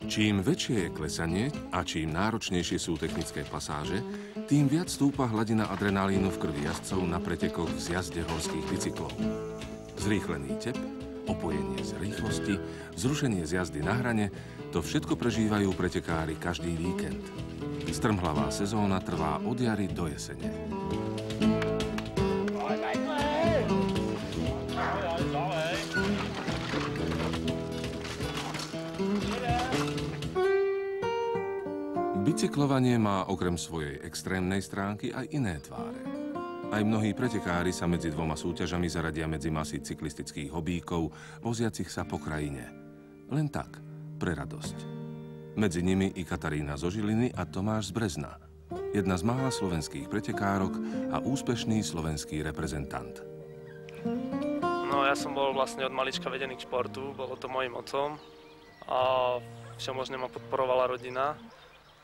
Čím väčšie je klesanie a čím náročnejšie sú technické pasáže, tým viac stúpa hladina adrenalínu v krvi jazdcov na pretekoch v zjazde horských bicyklov. Zrýchlený tep, opojenie z rýchlosti, zrušenie z jazdy na hrane, to všetko prežívajú pretekári každý víkend. Strmhlavá sezóna trvá od jary do jesene. Bicyklovanie má okrem svojej extrémnej stránky aj iné tváre. Aj mnohí pretekári sa medzi dvoma súťažami zaradia medzi masy cyklistických hobíkov, voziacich sa po krajine. Len tak, pre radosť. Medzi nimi i Katarína zo Žiliny a Tomáš z Brezna. Jedna z mála slovenských pretekárok a úspešný slovenský reprezentant. No ja som bol vlastne od malička vedený k športu, bolo to mojím otcom a všemožne ma podporovala rodina.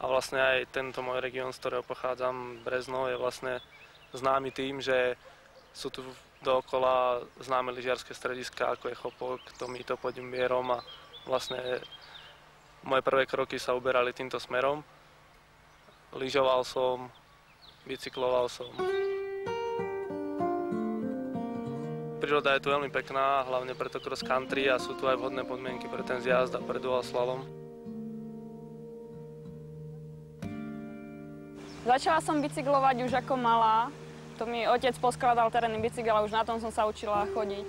A vlastne aj tento môj región, z ktorého pochádzam, Brezno, je vlastne známy tým, že sú tu dookola známe lyžiarske strediská, ako je Chopok, Tomito pod Imbierom a vlastne moje prvé kroky sa uberali týmto smerom. Lyžoval som, bicykloval som. Príroda je tu veľmi pekná, hlavne preto cross country a sú tu aj vhodné podmienky pre ten zjazd a pre dual slalom. Začala som bicyklovať už ako malá. To mi otec poskladal terénny bicykel a už na tom som sa učila chodiť.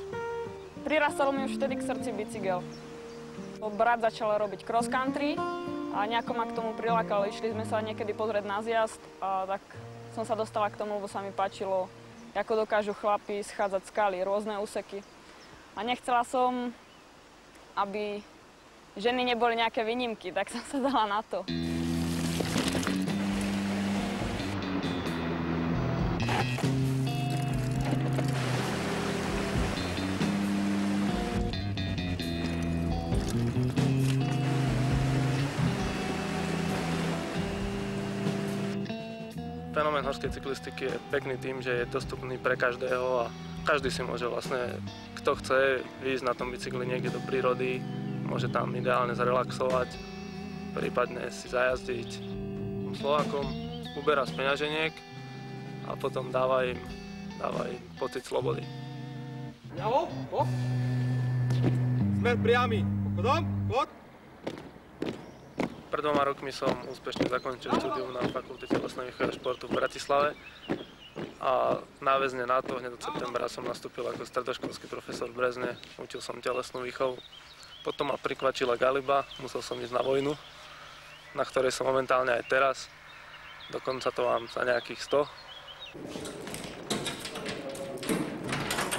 Prirastalo mi už vtedy k srdci bicykel. Brat začal robiť cross country a nejako ma k tomu prilákal. Išli sme sa niekedy pozrieť na zjazd a tak som sa dostala k tomu, lebo sa mi páčilo, ako dokážu chlapi schádzať skaly, rôzne úseky. A nechcela som, aby ženy neboli nejaké výnimky, tak som sa dala na to. Fenomén horskej cyklistiky je pekný tým, že je dostupný pre každého a každý si môže vlastne, kto chce, ísť na tom bicykli niekde do prírody, môže tam ideálne zrelaxovať, prípadne si zajazdiť. Slovákom uberá z peňaženiek a potom dáva im pocit slobody. Ľavo, hop. Smer priamy. Pochodom, chod. Pred 2 rokmi som úspešne zakončil štúdium na Fakulte telesnej výchovy a športu v Bratislave a náväzne na to hneď od septembra som nastúpil ako stredoškolský profesor v Brezne. Učil som telesnú výchovu. Potom ma prikvačila galiba, musel som ísť na vojnu, na ktorej som momentálne aj teraz. Dokonca to mám za nejakých 100.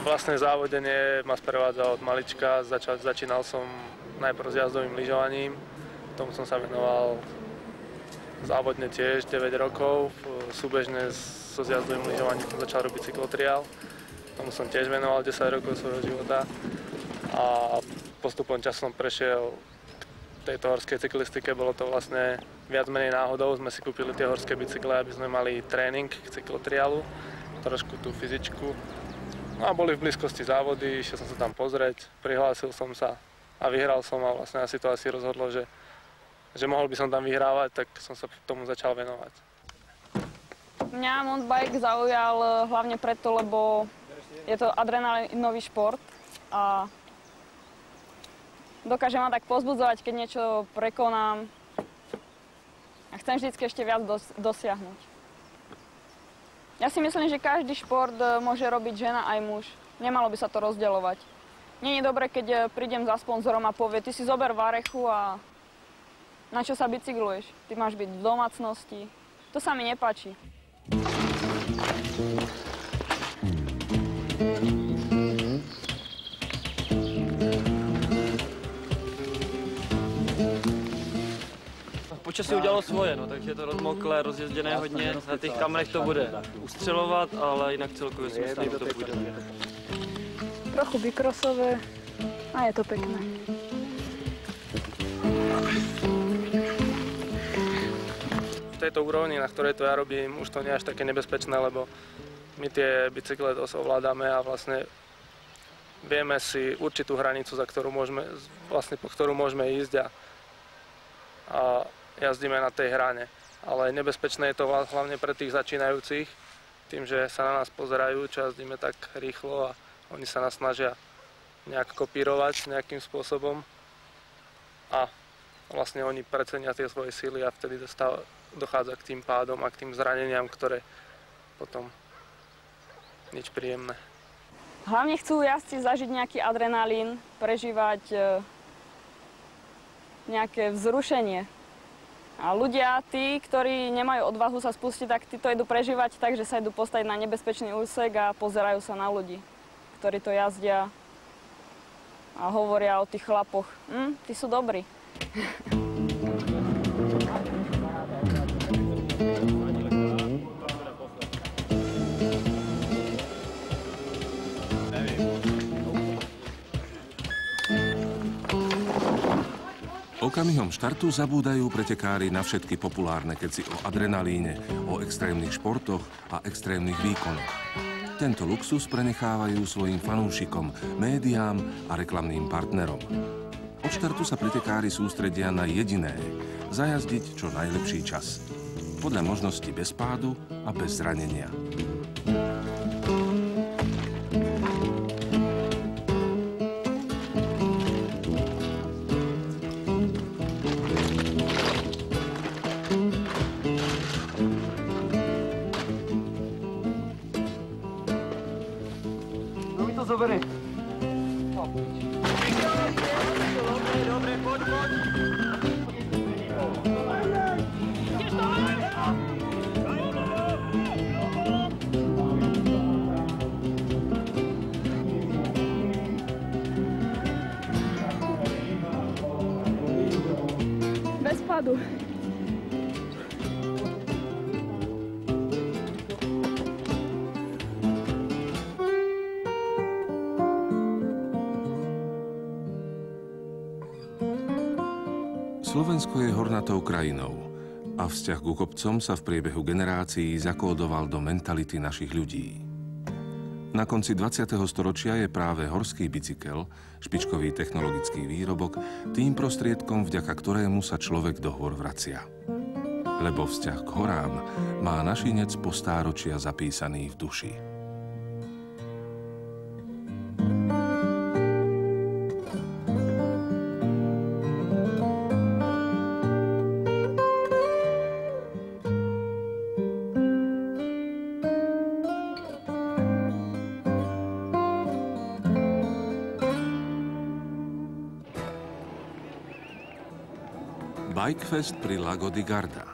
Vlastne závodenie ma sprevádzalo od malička. Začínal som najprv s jazdovým lyžovaním. Tomu som sa venoval závodne tiež 9 rokov. Súbežne so zjazdovým lyžovaním som začal robiť cyklotriál. Tomu som tiež venoval 10 rokov svojho života. A postupom časom prešiel k tejto horskej cyklistike. Bolo to vlastne viac menej náhodou. Sme si kúpili tie horské bicykle, aby sme mali tréning k cyklotriálu. Trošku tú fyzičku. No a boli v blízkosti závody, išiel som sa tam pozrieť, prihlásil som sa a vyhral som a vlastne asi to asi rozhodlo, že mohol by som tam vyhrávať, tak som sa tomu začal venovať. Mňa mountainbike zaujal hlavne preto, lebo je to adrenalinový šport a dokáže ma tak pozbudzovať, keď niečo prekonám a chcem vždy ešte viac dosiahnuť. Ja si myslím, že každý šport môže robiť žena aj muž. Nemalo by sa to rozdeľovať. Nie je dobre, keď prídem za sponzorom a povie, ty si zober varechu a na čo sa bicykluješ? Ty máš byť v domácnosti. To sa mi nepáči. Počasí udělalo svoje, no, takže je to rozmoklé, rozjezděné hodně. Na těch kamenech to bude ustřelovat, ale jinak celkově si myslím, že to půjde. Trochu bikrosové a je to pekné. V tejto úrovni, na ktorej to ja robím, už to nie je až také nebezpečné, lebo my tie bicykle dosť ovládame a vlastne vieme si určitú hranicu, za ktorú môžeme, vlastne po ktorú môžeme ísť a a jazdíme na tej hrane. Ale nebezpečné je to hlavne pre tých začínajúcich, tým, že sa na nás pozerajú, čo jazdíme tak rýchlo a oni sa nás snažia nejak kopírovať nejakým spôsobom a vlastne oni precenia tie svoje síly a vtedy dochádza k tým pádom a k tým zraneniam, ktoré potom nič príjemné. Hlavne chcú jazdci zažiť nejaký adrenalín, prežívať nejaké vzrušenie. A ľudia, tí, ktorí nemajú odvahu sa spustiť, tak tí to idú prežívať tak, že sa idú postaviť na nebezpečný úsek a pozerajú sa na ľudí, ktorí to jazdia a hovoria o tých chlapoch. Tí sú dobrí. Okamihom štartu zabúdajú pretekári na všetky populárne keci o adrenalíne, o extrémnych športoch a extrémnych výkonoch. Tento luxus prenechávajú svojim fanúšikom, médiám a reklamným partnerom. Od štartu sa pretekári sústredia na jediné – zajazdiť čo najlepší čas. Podľa možnosti bez pádu a bez zranenia. Zoberi. Dobre, poď. Bez pádu. Slovensko je hornatou krajinou a vzťah ku kopcom sa v priebehu generácií zakódoval do mentality našich ľudí. Na konci 20. storočia je práve horský bicykel, špičkový technologický výrobok, tým prostriedkom, vďaka ktorému sa človek do hôr vracia. Lebo vzťah k horám má našinec po stáročia zapísaný v duši. Bikefest pri Lago di Garda.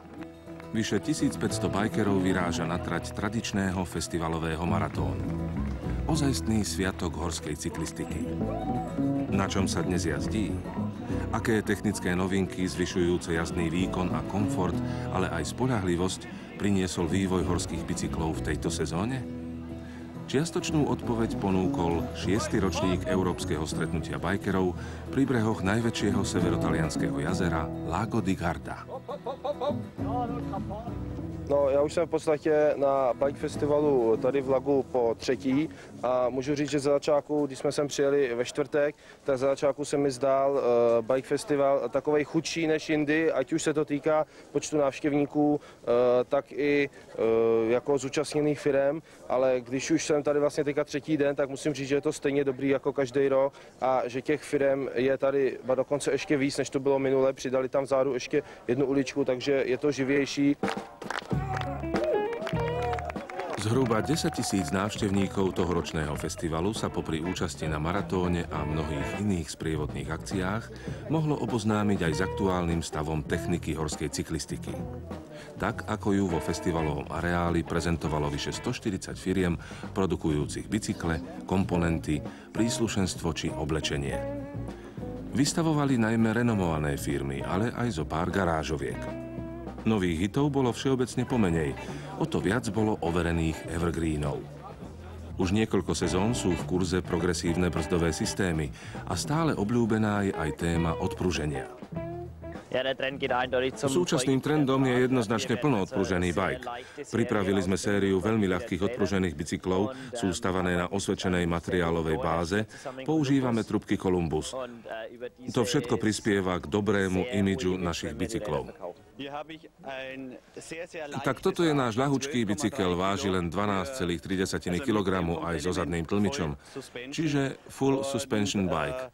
Vyše 1500 bajkerov vyráža na trať tradičného festivalového maratónu. Ozajstný sviatok horskej cyklistiky. Na čom sa dnes jazdí? Aké technické novinky zvyšujúce jazdný výkon a komfort, ale aj spoľahlivosť priniesol vývoj horských bicyklov v tejto sezóne? Čiastočnú odpoveď ponúkol 6. ročník Európskeho stretnutia bajkerov pri brehoch najväčšieho severotalianského jazera Lago di Garda. No, já už jsem v podstatě na bike festivalu tady v Lagu po třetí a můžu říct, že za začátku, když jsme sem přijeli ve čtvrtek, tak za začátku se mi zdál bike festival takovej chudší než jindy, ať už se to týká počtu návštěvníků, tak i jako zúčastněných firem, ale když už jsem tady vlastně teďka třetí den, tak musím říct, že je to stejně dobrý jako každý rok a že těch firem je tady dokonce ještě víc, než to bylo minule, přidali tam vzadu ještě jednu uličku, takže je to živější. Zhruba 10 000 návštevníkov tohoročného festivalu sa popri účasti na maratóne a mnohých iných sprievodných akciách mohlo oboznámiť aj s aktuálnym stavom techniky horskej cyklistiky. Tak, ako ju vo festivalovom areáli prezentovalo vyše 140 firiem produkujúcich bicykle, komponenty, príslušenstvo či oblečenie. Vystavovali najmä renomované firmy, ale aj zo pár garážoviek. Nových hitov bolo všeobecne pomenej, o to viac bolo overených evergreenov. Už niekoľko sezón sú v kurze progresívne brzdové systémy a stále obľúbená je aj téma odpruženia. Súčasným trendom je jednoznačne plnoodpružený bike. Pripravili sme sériu veľmi ľahkých odpružených bicyklov, sústavané na osvedčenej materiálovej báze. Používame trubky Columbus. To všetko prispieva k dobrému imidžu našich bicyklov. Tak toto je náš ľahučký bicykel, váži len 12,3 kg aj so zadným tlmičom, čiže full suspension bike.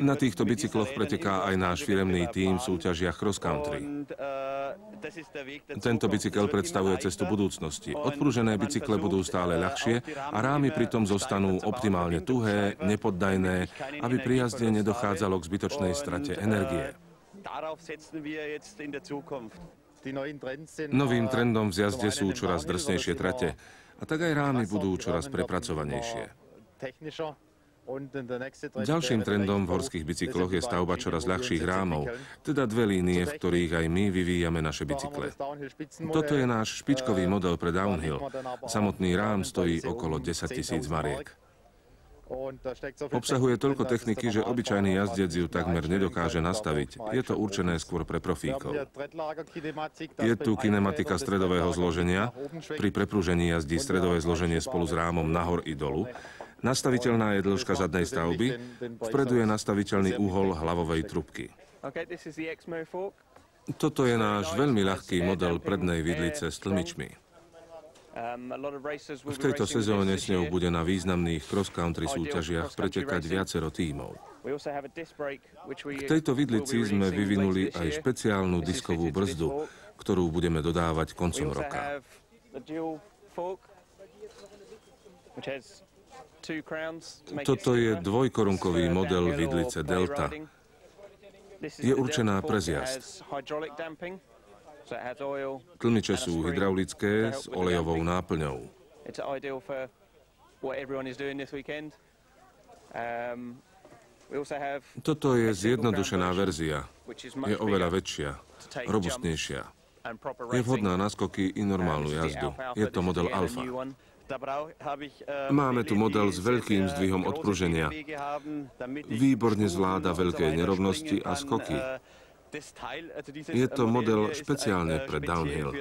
Na týchto bicykloch preteká aj náš firemný tím v súťažiach cross country. Tento bicykel predstavuje cestu budúcnosti. Odpružené bicykle budú stále ľahšie a rámy pritom zostanú optimálne tuhé, nepoddajné, aby pri jazde nedochádzalo k zbytočnej strate energie. Novým trendom v jazde sú čoraz drsnejšie trate a tak aj rámy budú čoraz prepracovanejšie. Ďalším trendom v horských bicykloch je stavba čoraz ľahších rámov, teda dve línie, v ktorých aj my vyvíjame naše bicykle. Toto je náš špičkový model pre downhill. Samotný rám stojí okolo 10 000 mariek. Obsahuje toľko techniky, že obyčajný jazdec ju takmer nedokáže nastaviť. Je to určené skôr pre profíkov. Je tu kinematika stredového zloženia. Pri preprúžení jazdí stredové zloženie spolu s rámom nahor i dolu. Nastaviteľná je dĺžka zadnej stavby, vpredu je nastaviteľný úhol hlavovej trubky. Toto je náš veľmi ľahký model prednej vidlice s tlmičmi. V tejto sezóne s ňou bude na významných cross-country súťažiach pretekať viacero tímov. K tejto vidlici sme vyvinuli aj špeciálnu diskovú brzdu, ktorú budeme dodávať koncom roka. Toto je dvojkorunkový model vidlice Delta. Je určená pre zjazd. Tlmiče sú hydraulické s olejovou náplňou. Toto je zjednodušená verzia. Je oveľa väčšia, robustnejšia. Je vhodná na skoky i normálnu jazdu. Je to model Alfa. Máme tu model s veľkým zdvihom odpruženia. Výborne zvláda veľké nerovnosti a skoky. Je to model špeciálne pre downhill.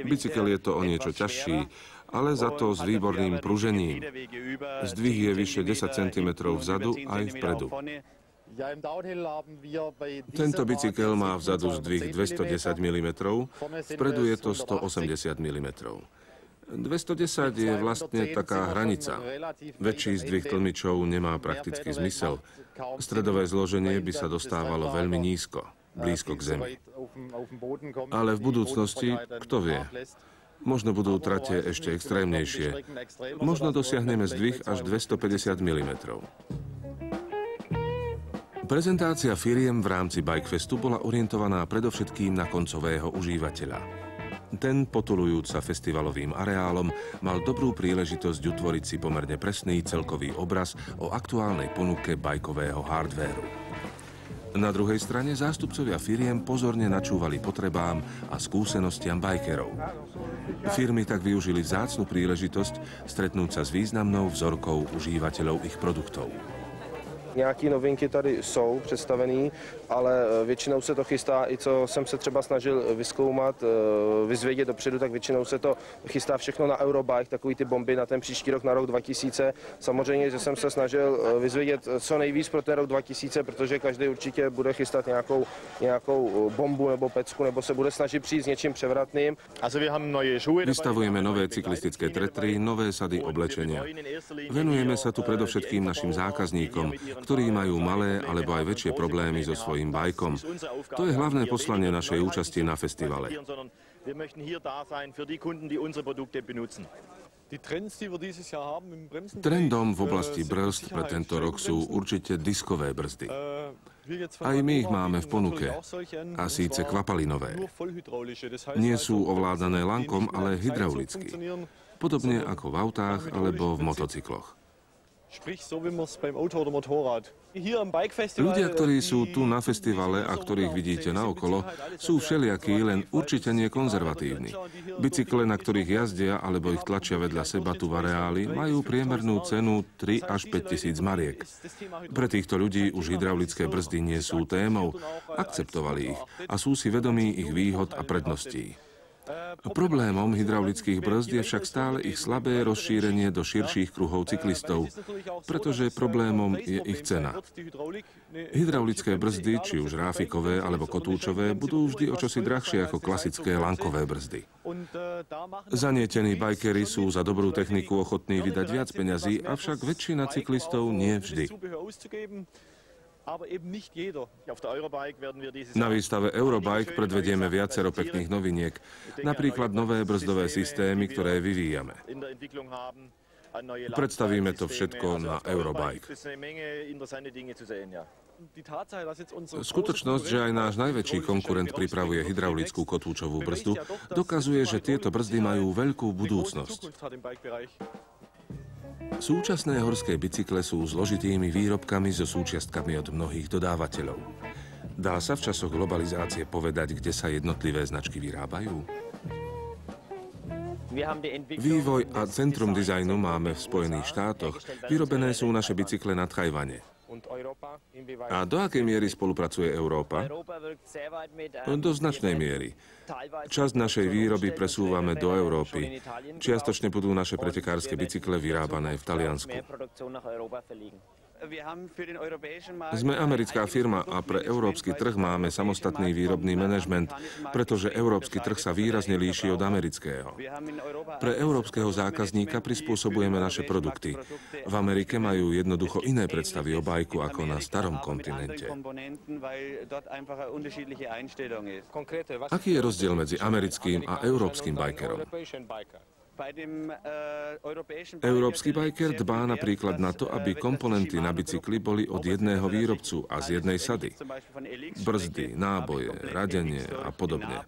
Bicykel je to o niečo ťažší, ale za to s výborným pružením. Zdvih je vyše 10 cm vzadu aj vpredu. Tento bicykel má vzadu zdvih 210 mm, vpredu je to 180 mm. 210 je vlastne taká hranica. Väčší zdvih tlmičov nemá prakticky zmysel. Stredové zloženie by sa dostávalo veľmi nízko, blízko k zemi. Ale v budúcnosti, kto vie, možno budú trate ešte extrémnejšie. Možno dosiahneme zdvih až 250 mm. Prezentácia firiem v rámci Bikefestu bola orientovaná predovšetkým na koncového užívateľa. Ten, potulujúc sa festivalovým areálom, mal dobrú príležitosť utvoriť si pomerne presný celkový obraz o aktuálnej ponuke bajkového hardvéru. Na druhej strane zástupcovia firiem pozorne načúvali potrebám a skúsenostiam bajkerov. Firmy tak využili vzácnu príležitosť stretnúť sa s významnou vzorkou užívateľov ich produktov. Nějaké novinky tady jsou představené, ale většinou se to chystá, i co jsem se třeba snažil vyzkoumat, vyzvědět dopředu, tak většinou se to chystá všechno na Eurobike, takový ty bomby na ten příští rok, na rok 2000. Samozřejmě, že jsem se snažil vyzvědět co nejvíc pro ten rok 2000, protože každý určitě bude chystat nějakou bombu nebo pecku, nebo se bude snažit přijít s něčím převratným. Vystavujeme nové cyklistické tretry, nové sady oblečenia. Venujeme sa tu predovšetkým našim zákazníkom, ktorí majú malé alebo aj väčšie problémy so svojím bajkom. To je hlavné poslanie našej účasti na festivale. Trendom v oblasti brzd pre tento rok sú určite diskové brzdy. Aj my ich máme v ponuke, a síce kvapalinové. Nie sú ovládané lankom, ale hydraulicky. Podobne ako v autách alebo v motocykloch. Ľudia, ktorí sú tu na festivale a ktorých vidíte naokolo, sú všelijakí, len určite nie konzervatívni. Bicykle, na ktorých jazdia alebo ich tlačia vedľa seba tu v areáli, majú priemernú cenu 3 až 5 tisíc mariek. Pre týchto ľudí už hydraulické brzdy nie sú témou, akceptovali ich a sú si vedomí ich výhod a predností. Problémom hydraulických brzd je však stále ich slabé rozšírenie do širších kruhov cyklistov, pretože problémom je ich cena. Hydraulické brzdy, či už ráfikové alebo kotúčové, budú vždy o čosi drahšie ako klasické lankové brzdy. Zanietení bajkeri sú za dobrú techniku ochotní vydať viac peňazí, avšak väčšina cyklistov nie vždy. Na výstave Eurobike predvedieme viacero pekných noviniek, napríklad nové brzdové systémy, ktoré vyvíjame. Predstavíme to všetko na Eurobike. Skutočnosť, že aj náš najväčší konkurent pripravuje hydraulickú kotúčovú brzdu, dokazuje, že tieto brzdy majú veľkú budúcnosť. Súčasné horské bicykle sú zložitými výrobkami so súčiastkami od mnohých dodávateľov. Dá sa v časoch globalizácie povedať, kde sa jednotlivé značky vyrábajú? Vývoj a centrum dizajnu máme v Spojených štátoch. Vyrobené sú naše bicykle na Tchajwane. A do akej miery spolupracuje Európa? Do značnej miery. Časť našej výroby presúvame do Európy. Čiastočne budú naše pretekárske bicykle vyrábané v Taliansku. Sme americká firma a pre európsky trh máme samostatný výrobný manažment, pretože európsky trh sa výrazne líši od amerického. Pre európskeho zákazníka prispôsobujeme naše produkty. V Amerike majú jednoducho iné predstavy o bajku ako na starom kontinente. Aký je rozdiel medzi americkým a európskym bajkerom? Európsky bajker dbá napríklad na to, aby komponenty na bicykli boli od jedného výrobcu a z jednej sady. Brzdy, náboje, radenie a podobne.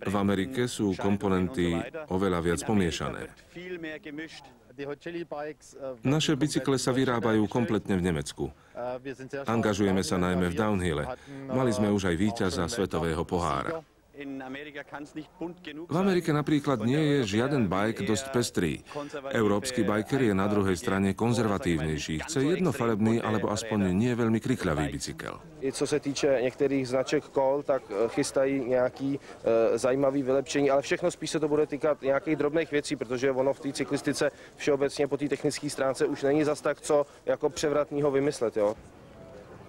V Amerike sú komponenty oveľa viac pomiešané. Naše bicykle sa vyrábajú kompletne v Nemecku. Angažujeme sa najmä v downhille. Mali sme už aj víťaza svetového pohára. V Amerike napríklad nie je žiaden bajk dosť pestrý. Európsky bajker je na druhej strane konzervatívnejší. Chce jednofarebný alebo aspoň nie veľmi krikľavý bicykel. I co se týče některých značek kol, tak chystají nějaký zajímavý vylepšení, ale všechno spíš se to bude týkat nějakých drobných věcí, protože ono v té cyklistice všeobecně po té technické stránce už není zas tak co jako převratného vymyslet, jo.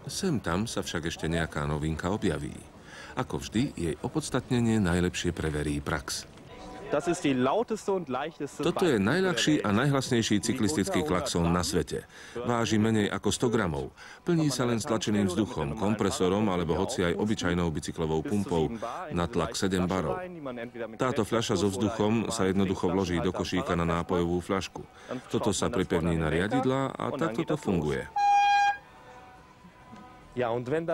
Sem tam sa však ešte nejaká novinka objaví. Ako vždy, jej opodstatnenie najlepšie preverí prax. Toto je najľahší a najhlasnejší cyklistický klaxón na svete. Váži menej ako 100 gramov. Plní sa len stlačeným vzduchom, kompresorom alebo hoci aj obyčajnou bicyklovou pumpou na tlak 7 barov. Táto fľaša so vzduchom sa jednoducho vloží do košíka na nápojovú fľašku. Toto sa pripevní na riadidlá a takto to funguje.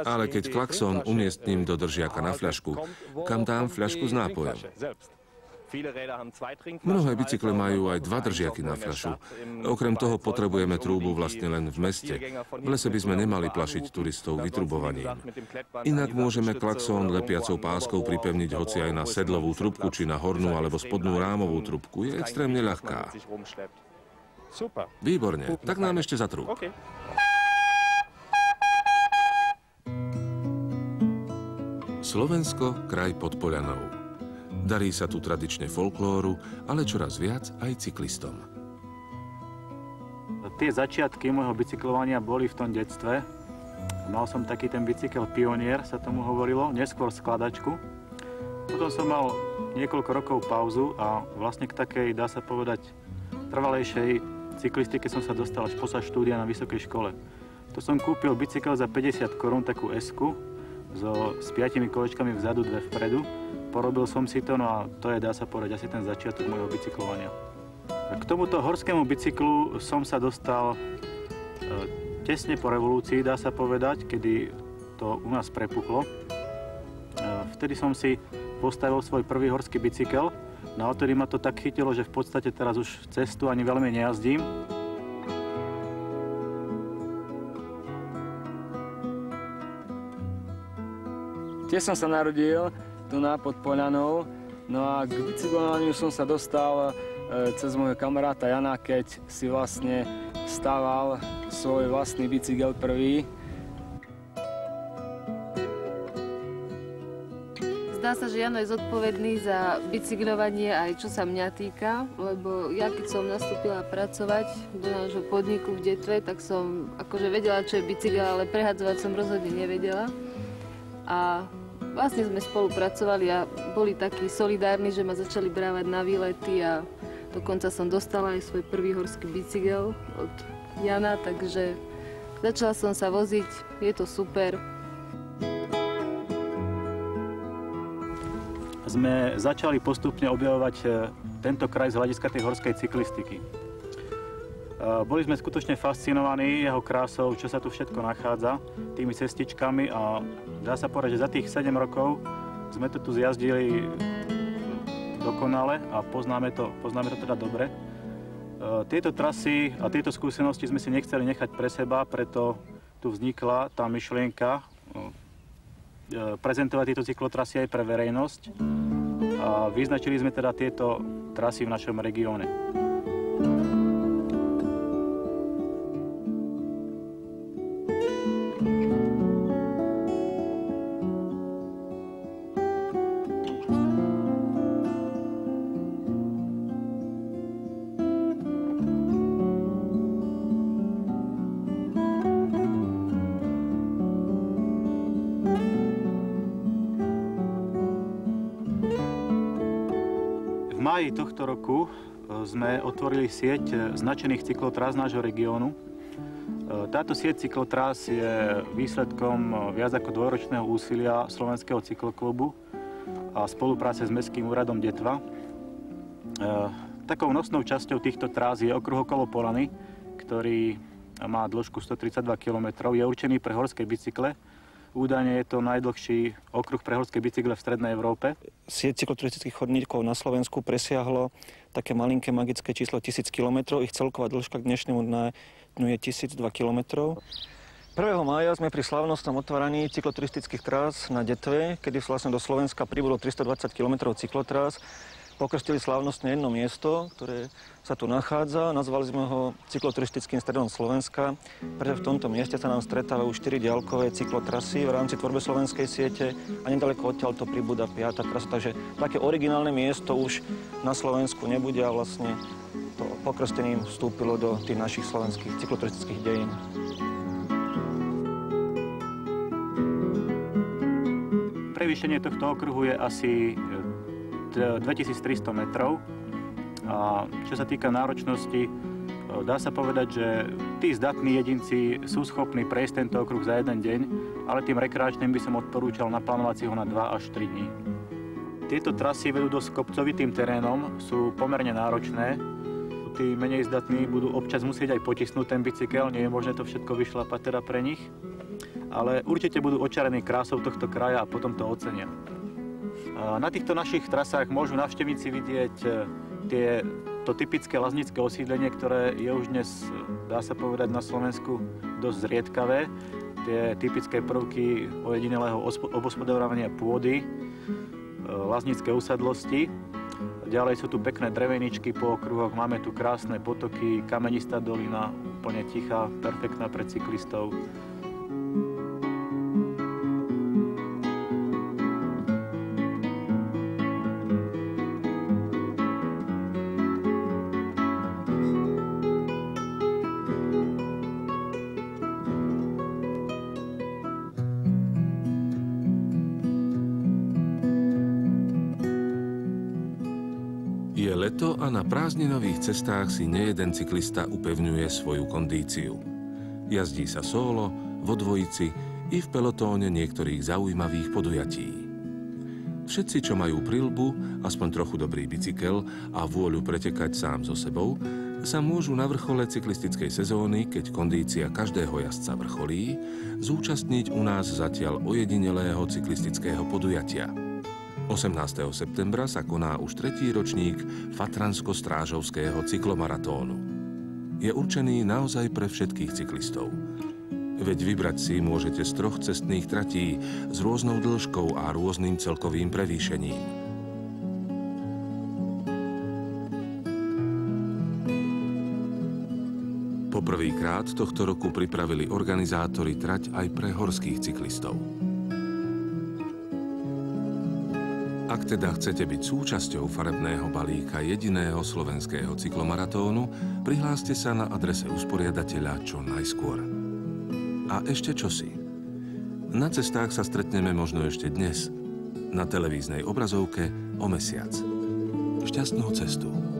Ale keď klaxón umiestním do držiaka na fľašku, kam dám fľašku s nápojom? Mnohé bicykle majú aj 2 držiaky na fľašu. Okrem toho potrebujeme trúbu vlastne len v meste. V lese by sme nemali plašiť turistov vytrubovaním. Inak môžeme klaxón lepiacou páskou pripevniť hoci aj na sedlovú trubku, či na hornú alebo spodnú rámovú trubku. Je extrémne ľahká. Výborne, tak nám ešte zatrúb. Slovensko, kraj pod Poľanou. Darí sa tu tradične folklóru, ale čoraz viac aj cyklistom. Tie začiatky môjho bicyklovania boli v tom detstve. Mal som taký ten bicykel Pionier, sa tomu hovorilo, neskôr skladačku. Potom som mal niekoľko rokov pauzu a vlastne k takej, dá sa povedať, trvalejšej cyklistike som sa dostal až počas štúdia na vysokej škole. To som kúpil bicykel za 50 korún, takú S-ku, s 5 kolečkami vzadu, 2 vpredu. Porobil som si to, no a to je, dá sa povedať, asi ten začiatok môjho bicyklovania. K tomuto horskému bicyklu som sa dostal tesne po revolúcii, dá sa povedať, kedy to u nás prepuchlo. Vtedy som si postavil svoj prvý horský bicykel, no a odtedy ma to tak chytilo, že v podstate teraz už cestu ani veľmi nejazdím. Tiež som sa narodil tu pod Poľanou, no a k bicyklovaniu som sa dostal cez môjho kamaráta Jana, keď si vlastne stával svoj vlastný bicykel prvý. Zdá sa, že Jano je zodpovedný za bicyklovanie aj čo sa mňa týka, lebo ja keď som nastúpila pracovať do nášho podniku v Detve, tak som akože vedela, čo je bicykel, ale prehadzovať som rozhodne nevedela. A vlastne sme spolupracovali a boli takí solidárni, že ma začali brávať na výlety a dokonca som dostala aj svoj prvý horský bicykel od Jana, takže začala som sa voziť, je to super. Sme začali postupne objavovať tento kraj z hľadiska tej horskej cyklistiky. Boli sme skutočne fascinovaní jeho krásou, čo sa tu všetko nachádza, tými cestičkami a dá sa povedať, že za tých 7 rokov sme to tu zjazdili dokonale a poznáme to teda dobre. Tieto trasy a tieto skúsenosti sme si nechceli nechať pre seba, preto tu vznikla tá myšlienka prezentovať tieto cyklotrasy aj pre verejnosť. A vyznačili sme teda tieto trasy v našom regióne. V máji tohto roku sme otvorili sieť značených cyklotrás nášho regiónu. Táto sieť cyklotrás je výsledkom viac ako dvojročného úsilia Slovenského cykloklubu a spolupráce s Mestským úradom Detva. Takou nosnou časťou týchto trás je okruh okolo Polany, ktorý má dĺžku 132 km. Je určený pre horské bicykle. Údajne je to najdlhší okruh pre horské bicykle v strednej Európe. Sieť cykloturistických chodníkov na Slovensku presiahlo také malinké magické číslo 1000 km. Ich celková dĺžka k dnešnému dňu je 1002 km. 1. mája sme pri slávnostnom otváraní cykloturistických trás na Detve, kedy vlastne do Slovenska pribudlo 320 km cyklotrás. Pokrstili slávnostne jedno miesto, ktoré sa tu nachádza. Nazvali sme ho cykloturistickým stredom Slovenska, pretože v tomto mieste sa nám stretávajú 4 diaľkové cyklotrasy v rámci tvorbe slovenskej siete a nedaleko odtiaľ to pribúda 5. trasa. Takže také originálne miesto už na Slovensku nebude a vlastne to pokrstením vstúpilo do tých našich slovenských cykloturistických dejín. Prevýšenie tohto okruhu je asi 2300 metrov a čo sa týka náročnosti, dá sa povedať, že tí zdatní jedinci sú schopní prejsť tento okruh za jeden deň, ale tým rekreačným by som odporúčal naplánovať si ho na 2 až 3 dní. Tieto trasy vedú dosť kopcovitým terénom, sú pomerne náročné. Tí menej zdatní budú občas musieť aj potisnúť ten bicykel, nie je možné to všetko vyšlapať teda pre nich, ale určite budú očarení krásou tohto kraja a potom to ocenia. Na týchto našich trasách môžu navštevníci vidieť to typické laznické osídlenie, ktoré je už dnes, dá sa povedať, na Slovensku dosť zriedkavé. Tie typické prvky ojedinelého obospodarovania pôdy, laznické usadlosti. Ďalej sú tu pekné dreveničky po okruhoch, máme tu krásne potoky, kamenistá dolina, úplne tichá, perfektná pre cyklistov. Je leto a na prázdninových cestách si nejeden cyklista upevňuje svoju kondíciu. Jazdí sa solo, vo dvojici i v pelotóne niektorých zaujímavých podujatí. Všetci, čo majú prilbu, aspoň trochu dobrý bicykel a vôľu pretekať sám so sebou, sa môžu na vrchole cyklistickej sezóny, keď kondícia každého jazdca vrcholí, zúčastniť u nás zatiaľ ojedinelého cyklistického podujatia. 18. septembra sa koná už 3. ročník Fatransko-Strážovského cyklomaratónu. Je určený naozaj pre všetkých cyklistov. Veď vybrať si môžete z 3 cestných tratí s rôznou dĺžkou a rôznym celkovým prevýšením. Poprvýkrát tohto roku pripravili organizátori trať aj pre horských cyklistov. Ak teda chcete byť súčasťou farebného balíka jediného slovenského cyklomaratónu, prihláste sa na adrese usporiadateľa čo najskôr. A ešte čosi. Na cestách sa stretneme možno ešte dnes, na televíznej obrazovke o mesiac. Šťastnú cestu.